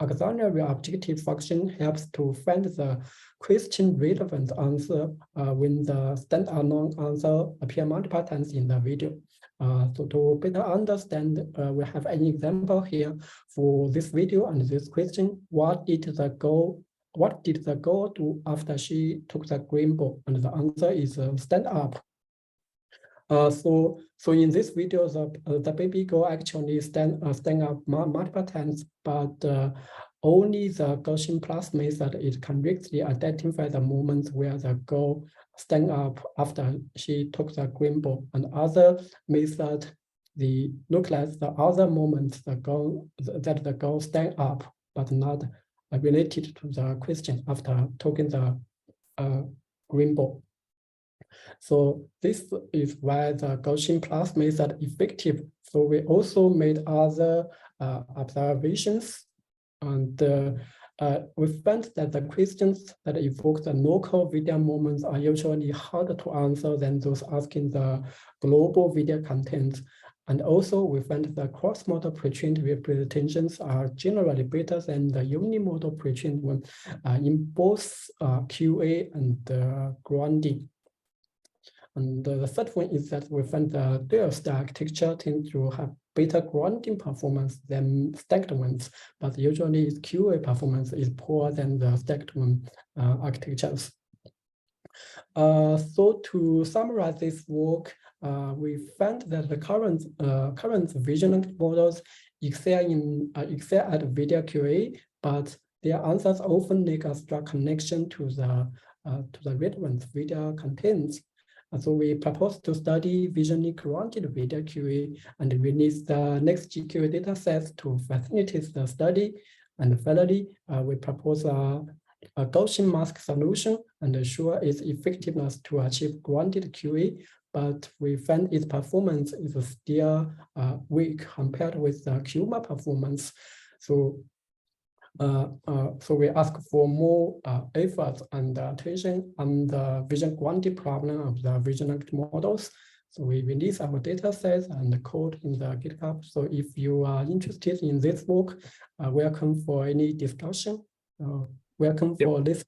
auxiliary objective function helps to find the question relevant answer when the standalone answer appear multiple times in the video. So to better understand, we have an example here for this video and this question. What did the girl do after she took the green ball? And the answer is stand up. So in this video, the baby girl actually stand up multiple times, but only the Gaussian plus method is correctly identify the moments where the girl stand up after she took the green ball, and other method look like the other moments that the girl stand up, but not related to the question after taking the green ball. So this is why the Gaussian plus method effective. So we also made other observations, and we found that the questions that evoke the local video moments are usually harder to answer than those asking the global video content. And also, we find the cross-modal pre-trained representations are generally better than the unimodal pre-trained one in both QA and grounding. And the third one is that we find the dual-style architecture tends to have better grounding performance than stacked ones, but usually its QA performance is poorer than the stacked one architectures. So to summarize this work, we found that the current vision models excel at VideoQA, but their answers often lack a strong connection to the relevant video contents. And so we propose to study visually grounded VideoQA and release the NExT-GQA datasets to facilitate the study. And finally, we propose a Gaussian mask solution and assure its effectiveness to achieve grounded QA but we find its performance is still weak compared with the Kuma performance. So we ask for more efforts and attention on the vision quality problem of the vision models. So we release our data sets and the code in the GitHub. So if you are interested in this work, welcome for any discussion. Welcome for this.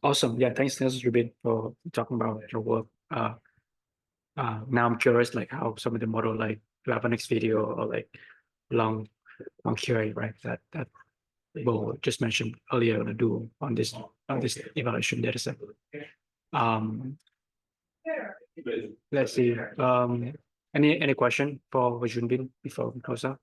Awesome. Yeah, thanks, Junbin, for talking about your work. Now I'm curious, like how some of the model like LLaVA-NeXT video or like LongVA, right? That Bo just mentioned earlier gonna do on this evaluation data set. Let's see. Any question for Junbin before we close out?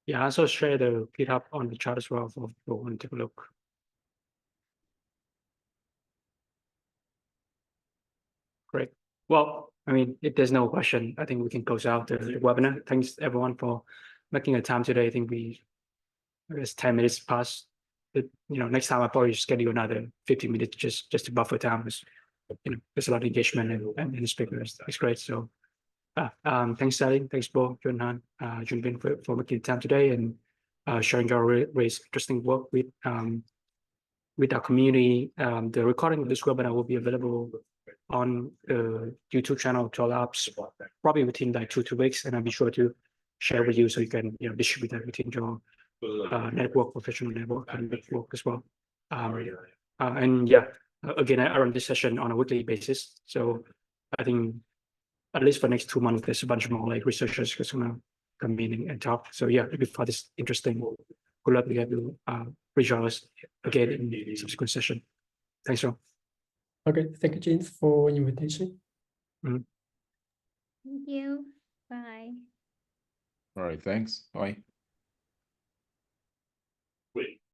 Yeah, also share the GitHub on the chat as well for people who take a look. Great. Well, I mean, if there's no question, I think we can close out the webinar. Thanks everyone for making the time today. I think I guess 10 minutes past. Next time I'll probably schedule another 15 minutes just to buffer time. Because, there's a lot of engagement and the speakers. It's great. So thanks, Saelyne. Thanks, Bo, Yuanhan, Junbin for making the time today and sharing your really interesting work with our community. The recording of this webinar will be available on the YouTube channel of LLabs probably within like 2 weeks, and I'll be sure to share with you so you can distribute that within your network, professional network, and network as well. And yeah, again, I run this session on a weekly basis, so I think at least for the next 2 months, there's a bunch more like researchers who's gonna come in and talk. So yeah, if you find this interesting, we'll likely have you rejoin us again in the subsequent session. Thanks, Ron. Okay, thank you, James, for invitation. Thank you. Bye. All right, thanks. Bye.